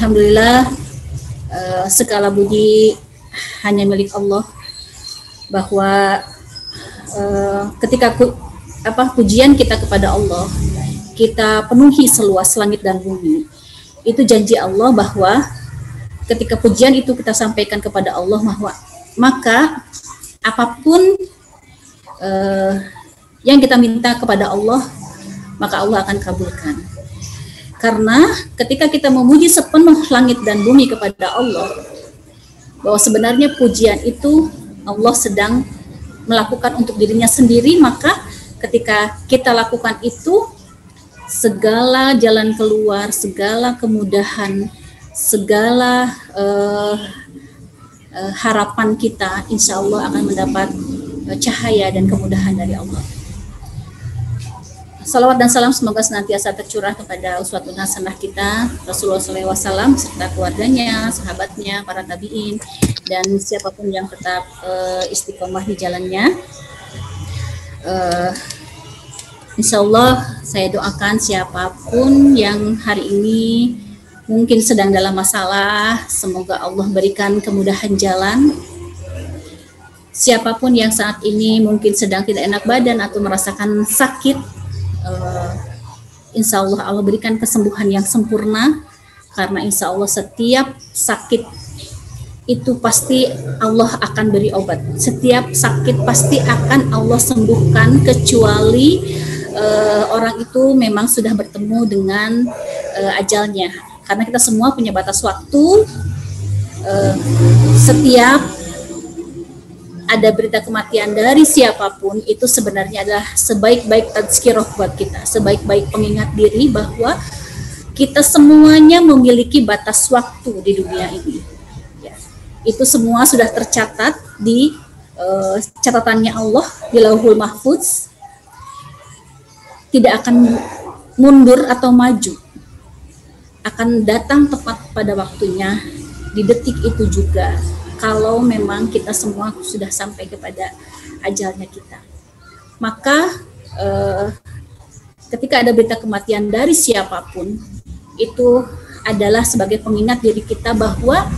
Alhamdulillah, segala budi hanya milik Allah, bahwa ketika pujian kita kepada Allah, kita penuhi seluas langit dan bumi. Itu janji Allah bahwa ketika pujian itu kita sampaikan kepada Allah, maka apapun yang kita minta kepada Allah, maka Allah akan kabulkan. Karena ketika kita memuji sepenuh langit dan bumi kepada Allah, bahwa sebenarnya pujian itu Allah sedang melakukan untuk dirinya sendiri, maka ketika kita lakukan itu, segala jalan keluar, segala kemudahan, segala harapan kita insya Allah akan mendapat cahaya dan kemudahan dari Allah. Salawat dan salam semoga senantiasa tercurah kepada uswatun hasanah kita, Rasulullah SAW, serta keluarganya, sahabatnya, para tabi'in, dan siapapun yang tetap istiqomah di jalannya. Insya Allah saya doakan siapapun yang hari ini mungkin sedang dalam masalah, semoga Allah berikan kemudahan jalan. Siapapun yang saat ini mungkin sedang tidak enak badan atau merasakan sakit, insya Allah berikan kesembuhan yang sempurna, karena insya Allah setiap sakit itu pasti Allah akan beri obat. Setiap sakit pasti akan Allah sembuhkan, kecuali orang itu memang sudah bertemu dengan ajalnya. Karena kita semua punya batas waktu. Setiap ada berita kematian dari siapapun, itu sebenarnya adalah sebaik-baik tazkirah buat kita, sebaik-baik pengingat diri bahwa kita semuanya memiliki batas waktu di dunia ini. Ya. Itu semua sudah tercatat di catatannya Allah di Lauhul Mahfuz, tidak akan mundur atau maju, akan datang tepat pada waktunya di detik itu juga, kalau memang kita semua sudah sampai kepada ajalnya kita. Maka ketika ada berita kematian dari siapapun, itu adalah sebagai pengingat diri kita bahwa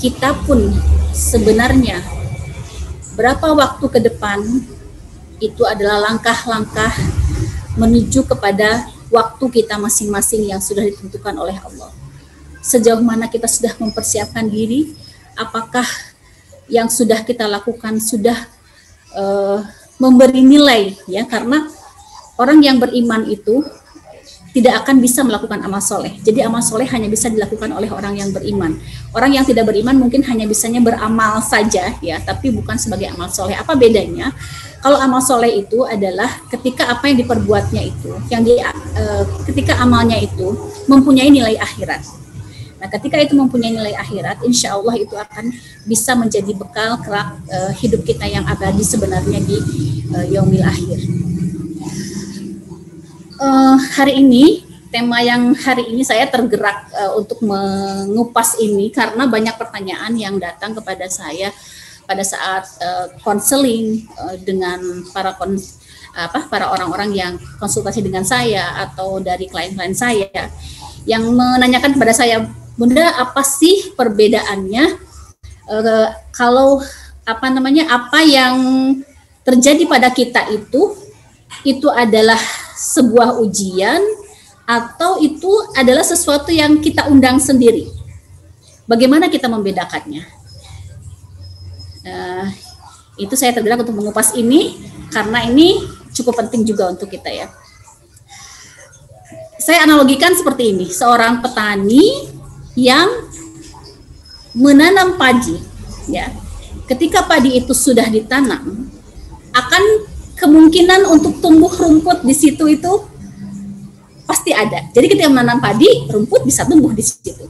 kita pun sebenarnya berapa waktu ke depan itu adalah langkah-langkah menuju kepada waktu kita masing-masing yang sudah ditentukan oleh Allah. Sejauh mana kita sudah mempersiapkan diri, apakah yang sudah kita lakukan sudah memberi nilai, ya, karena orang yang beriman itu tidak akan bisa melakukan amal soleh. Jadi amal soleh hanya bisa dilakukan oleh orang yang beriman. Orang yang tidak beriman mungkin hanya bisanya beramal saja, ya, tapi bukan sebagai amal soleh. Apa bedanya? Kalau amal soleh itu adalah ketika apa yang diperbuatnya itu, ketika amalnya itu mempunyai nilai akhirat. Nah, ketika itu mempunyai nilai akhirat, insya Allah itu akan bisa menjadi bekal kelak hidup kita yang abadi sebenarnya di yaumil akhir. Hari ini, tema yang hari ini saya tergerak untuk mengupas ini karena banyak pertanyaan yang datang kepada saya pada saat konseling dengan para orang-orang yang konsultasi dengan saya atau dari klien-klien saya yang menanyakan kepada saya, Bunda, apa sih perbedaannya kalau apa yang terjadi pada kita itu adalah sebuah ujian atau itu adalah sesuatu yang kita undang sendiri? Bagaimana kita membedakannya? Itu saya tergerak untuk mengupas ini karena ini cukup penting juga untuk kita, ya. Saya analogikan seperti ini, seorang petani yang menanam padi, ya. Ketika padi itu sudah ditanam, akan kemungkinan untuk tumbuh rumput di situ itu pasti ada. Jadi ketika menanam padi, rumput bisa tumbuh di situ.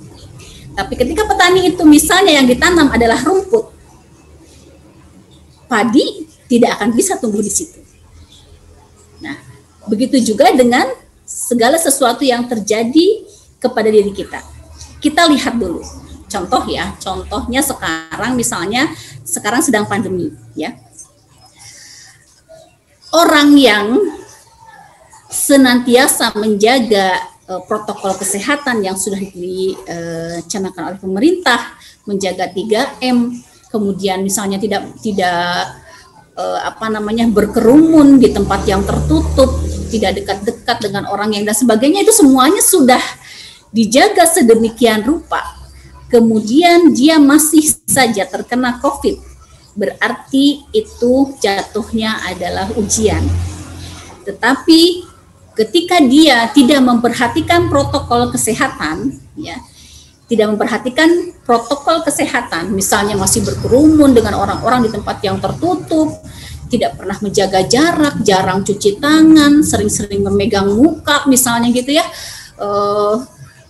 Tapi ketika petani itu misalnya yang ditanam adalah rumput, padi tidak akan bisa tumbuh di situ. Nah, begitu juga dengan segala sesuatu yang terjadi kepada diri kita. Kita lihat dulu, contohnya sekarang, misalnya sekarang sedang pandemi, ya. Orang yang senantiasa menjaga protokol kesehatan yang sudah dicanangkan oleh pemerintah, menjaga 3M, kemudian misalnya tidak berkerumun di tempat yang tertutup, tidak dekat-dekat dengan orang yang dan sebagainya, itu semuanya sudah dijaga sedemikian rupa. Kemudian dia masih saja terkena COVID, berarti itu jatuhnya adalah ujian. Tetapi ketika dia tidak memperhatikan protokol kesehatan, ya, tidak memperhatikan protokol kesehatan, misalnya masih berkerumun dengan orang-orang di tempat yang tertutup, tidak pernah menjaga jarak, jarang cuci tangan, sering-sering memegang muka, misalnya gitu ya.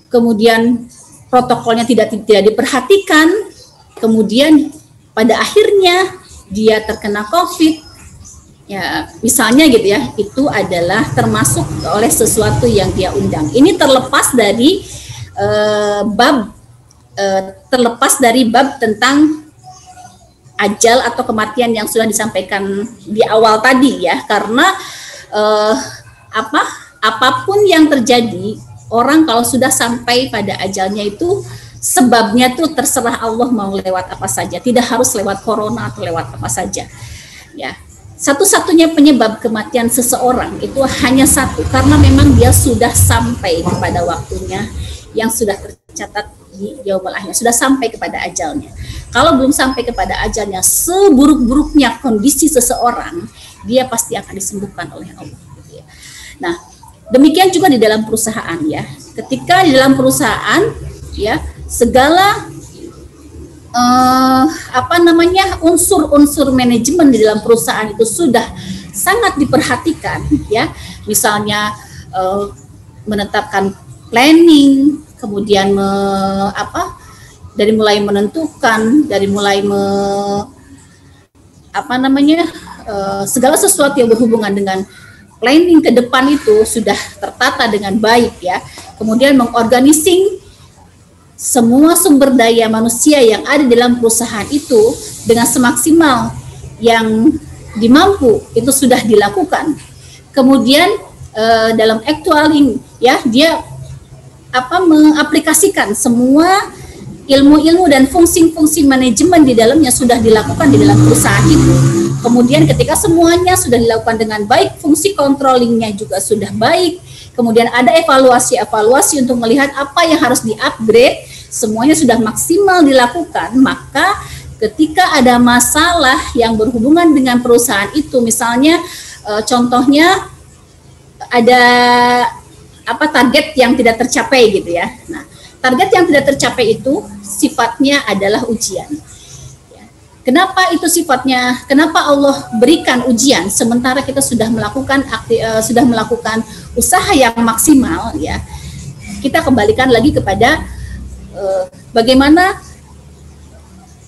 Kemudian protokolnya tidak diperhatikan, kemudian pada akhirnya dia terkena COVID. Ya, misalnya gitu ya, itu adalah termasuk oleh sesuatu yang dia undang. Ini terlepas dari bab tentang ajal atau kematian yang sudah disampaikan di awal tadi ya, karena apapun yang terjadi, orang kalau sudah sampai pada ajalnya itu sebabnya tuh terserah Allah mau lewat apa saja, tidak harus lewat corona atau lewat apa saja ya. Satu-satunya penyebab kematian seseorang itu hanya satu, karena memang dia sudah sampai kepada waktunya yang sudah tercatat di yaumul akhir, sudah sampai kepada ajalnya. Kalau belum sampai kepada ajalnya, seburuk-buruknya kondisi seseorang, dia pasti akan disembuhkan oleh Allah. Nah, demikian juga di dalam perusahaan ya. Ketika di dalam perusahaan ya, segala unsur-unsur manajemen di dalam perusahaan itu sudah sangat diperhatikan ya, misalnya menetapkan planning, kemudian dari mulai menentukan, dari mulai segala sesuatu yang berhubungan dengan planning ke depan itu sudah tertata dengan baik ya, kemudian mengorganising semua sumber daya manusia yang ada dalam perusahaan itu dengan semaksimal yang dimampu itu sudah dilakukan. Kemudian dalam actualing ya, dia mengaplikasikan semua ilmu-ilmu dan fungsi-fungsi manajemen di dalamnya sudah dilakukan di dalam perusahaan itu. Kemudian ketika semuanya sudah dilakukan dengan baik, fungsi controllingnya juga sudah baik, kemudian ada evaluasi untuk melihat apa yang harus di-upgrade, semuanya sudah maksimal dilakukan, maka ketika ada masalah yang berhubungan dengan perusahaan itu, misalnya contohnya ada target yang tidak tercapai gitu ya. Nah, target yang tidak tercapai itu sifatnya adalah ujian. Kenapa itu sifatnya? Kenapa Allah berikan ujian sementara kita sudah melakukan usaha yang maksimal ya? Kita kembalikan lagi kepada bagaimana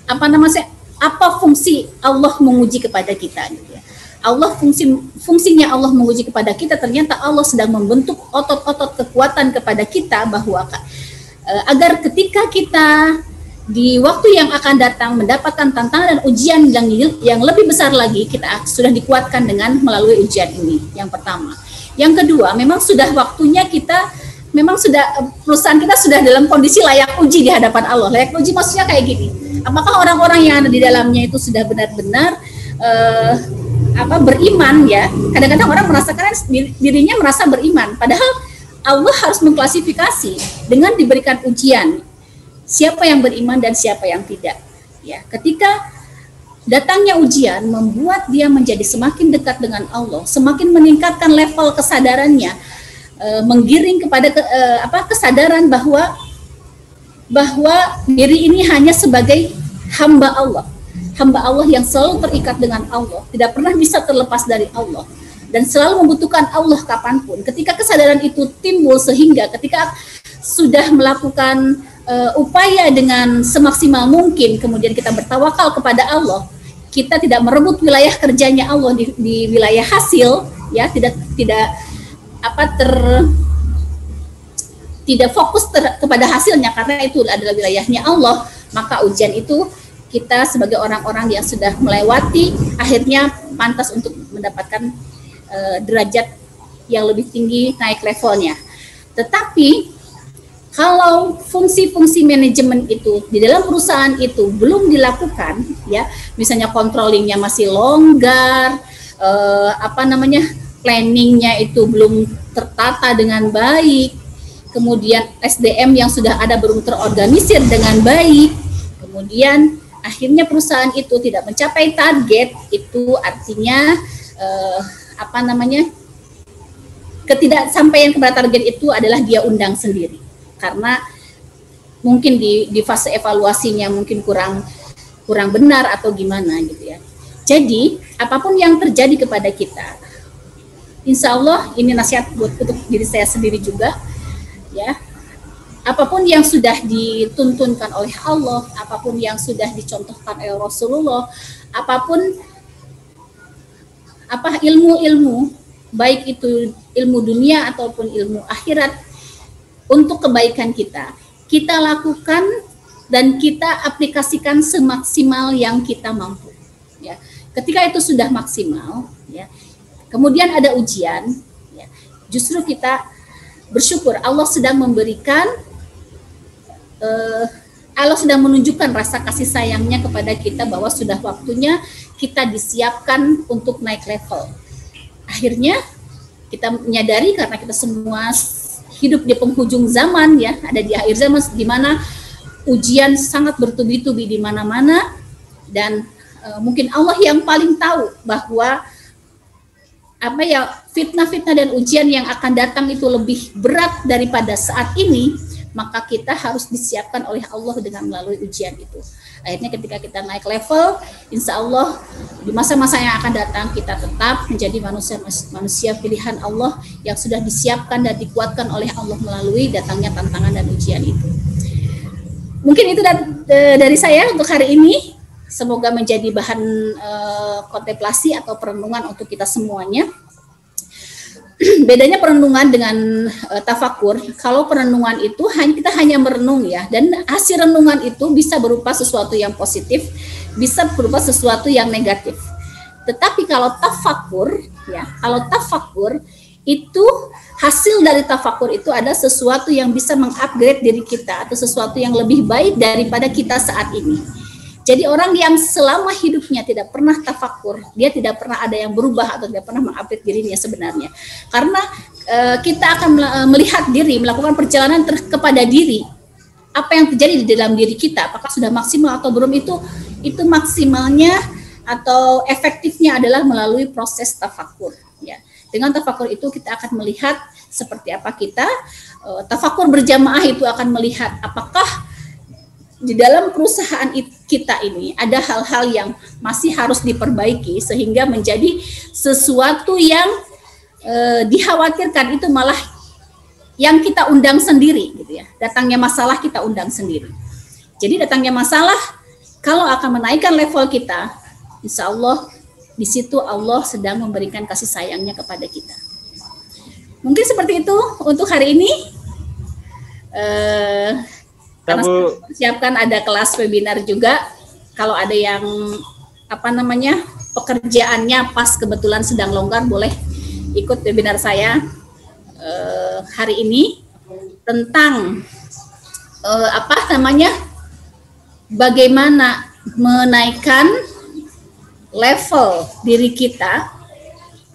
apa fungsi Allah menguji kepada kita gitu ya. Fungsinya Allah menguji kepada kita, ternyata Allah sedang membentuk otot-otot kekuatan kepada kita bahwa agar ketika kita di waktu yang akan datang mendapatkan tantangan dan ujian yang lebih besar lagi, kita sudah dikuatkan dengan melalui ujian ini. Yang pertama. Yang kedua, memang sudah waktunya perusahaan kita sudah dalam kondisi layak uji di hadapan Allah. Layak uji maksudnya kayak gini. Apakah orang-orang yang ada di dalamnya itu sudah benar-benar beriman ya? Kadang-kadang orang merasakan dirinya merasa beriman, padahal Allah harus mengklasifikasi dengan diberikan ujian siapa yang beriman dan siapa yang tidak. Ya, ketika datangnya ujian membuat dia menjadi semakin dekat dengan Allah, semakin meningkatkan level kesadarannya, menggiring kepada kesadaran bahwa diri ini hanya sebagai hamba Allah yang selalu terikat dengan Allah, tidak pernah bisa terlepas dari Allah dan selalu membutuhkan Allah kapanpun. Ketika kesadaran itu timbul, sehingga ketika sudah melakukan upaya dengan semaksimal mungkin, kemudian kita bertawakal kepada Allah, kita tidak merebut wilayah kerjanya Allah di wilayah hasil ya, tidak fokus kepada hasilnya karena itu adalah wilayahnya Allah, maka ujian itu kita sebagai orang-orang yang sudah melewati akhirnya pantas untuk mendapatkan derajat yang lebih tinggi, naik levelnya. Tetapi kalau fungsi-fungsi manajemen itu di dalam perusahaan itu belum dilakukan, ya, misalnya controllingnya masih longgar, planningnya itu belum tertata dengan baik, kemudian SDM yang sudah ada belum terorganisir dengan baik, kemudian akhirnya perusahaan itu tidak mencapai target, itu artinya ketidaksampaian kepada target itu adalah dia undang sendiri, karena mungkin di fase evaluasinya mungkin kurang benar atau gimana gitu ya. Jadi apapun yang terjadi kepada kita, insya Allah ini nasihat untuk diri saya sendiri juga, ya. Apapun yang sudah dituntunkan oleh Allah, apapun yang sudah dicontohkan oleh Rasulullah, apapun ilmu-ilmu, baik itu ilmu dunia ataupun ilmu akhirat, untuk kebaikan kita lakukan dan kita aplikasikan semaksimal yang kita mampu. Ya. Ketika itu sudah maksimal, ya, kemudian ada ujian, ya, justru kita bersyukur Allah sedang memberikan, Allah sedang menunjukkan rasa kasih sayangnya kepada kita bahwa sudah waktunya kita disiapkan untuk naik level. Akhirnya kita menyadari karena kita semua hidup di penghujung zaman, ya, ada di akhir zaman di mana ujian sangat bertubi-tubi di mana-mana, dan mungkin Allah yang paling tahu bahwa fitnah-fitnah dan ujian yang akan datang itu lebih berat daripada saat ini, maka kita harus disiapkan oleh Allah dengan melalui ujian itu. Akhirnya ketika kita naik level, insya Allah di masa-masa yang akan datang kita tetap menjadi manusia pilihan Allah yang sudah disiapkan dan dikuatkan oleh Allah melalui datangnya tantangan dan ujian itu. Mungkin itu dari saya untuk hari ini. Semoga menjadi bahan kontemplasi atau perenungan untuk kita semuanya. Bedanya perenungan dengan tafakur, kalau perenungan itu kita hanya merenung, ya, dan hasil renungan itu bisa berupa sesuatu yang positif, bisa berupa sesuatu yang negatif. Tetapi kalau tafakur, ya, itu hasil dari tafakur itu ada sesuatu yang bisa mengupgrade diri kita atau sesuatu yang lebih baik daripada kita saat ini. Jadi orang yang selama hidupnya tidak pernah tafakur, dia tidak pernah ada yang berubah atau tidak pernah mengupdate dirinya sebenarnya. Karena kita akan melihat diri, melakukan perjalanan kepada diri. Apa yang terjadi di dalam diri kita, apakah sudah maksimal atau belum, itu maksimalnya atau efektifnya adalah melalui proses tafakur. Ya. Dengan tafakur itu kita akan melihat seperti apa kita, tafakur berjamaah itu akan melihat apakah di dalam perusahaan kita ini ada hal-hal yang masih harus diperbaiki sehingga menjadi sesuatu yang dikhawatirkan itu malah yang kita undang sendiri, gitu ya. Datangnya masalah kita undang sendiri. Jadi datangnya masalah kalau akan menaikkan level kita, insya Allah di situ Allah sedang memberikan kasih sayangnya kepada kita. Mungkin seperti itu untuk hari ini. Karena siapkan ada kelas webinar juga. Kalau ada yang pekerjaannya pas kebetulan sedang longgar, boleh ikut webinar saya hari ini tentang bagaimana menaikkan level diri kita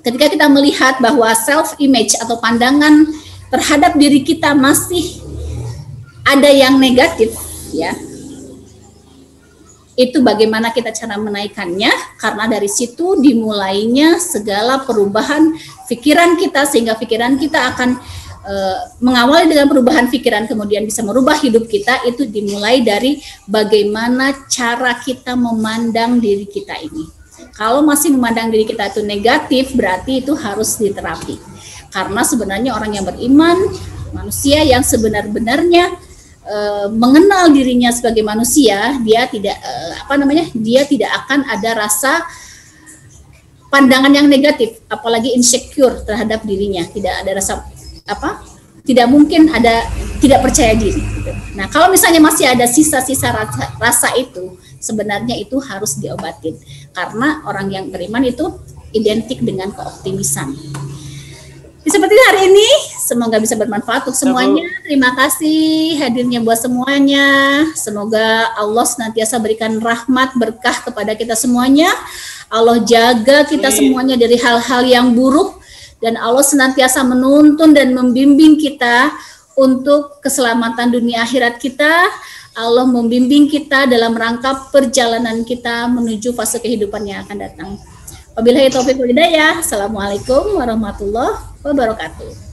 ketika kita melihat bahwa self image atau pandangan terhadap diri kita masih ada yang negatif, ya. Itu bagaimana kita cara menaikkannya, karena dari situ dimulainya segala perubahan pikiran kita, sehingga pikiran kita akan mengawali dengan perubahan pikiran kemudian bisa merubah hidup kita. Itu dimulai dari bagaimana cara kita memandang diri kita ini. Kalau masih memandang diri kita itu negatif, berarti itu harus diterapi. Karena sebenarnya orang yang beriman, manusia yang sebenar-benarnya mengenal dirinya sebagai manusia, dia tidak dia tidak akan ada rasa pandangan yang negatif, apalagi insecure terhadap dirinya, tidak ada rasa tidak mungkin ada tidak percaya diri. Nah, kalau misalnya masih ada sisa-sisa rasa itu, sebenarnya itu harus diobatin, karena orang yang beriman itu identik dengan keoptimisan. Seperti hari ini Semoga bisa bermanfaat untuk semuanya. Terima kasih hadirnya buat semuanya. Semoga Allah senantiasa berikan rahmat berkah kepada kita semuanya. Allah jaga kita semuanya dari hal-hal yang buruk, dan Allah senantiasa menuntun dan membimbing kita untuk keselamatan dunia akhirat kita. Allah membimbing kita dalam rangka perjalanan kita menuju fase kehidupan yang akan datang. Wabillahi taufiq wal hidayah. Assalamualaikum warahmatullahi wabarakatuh.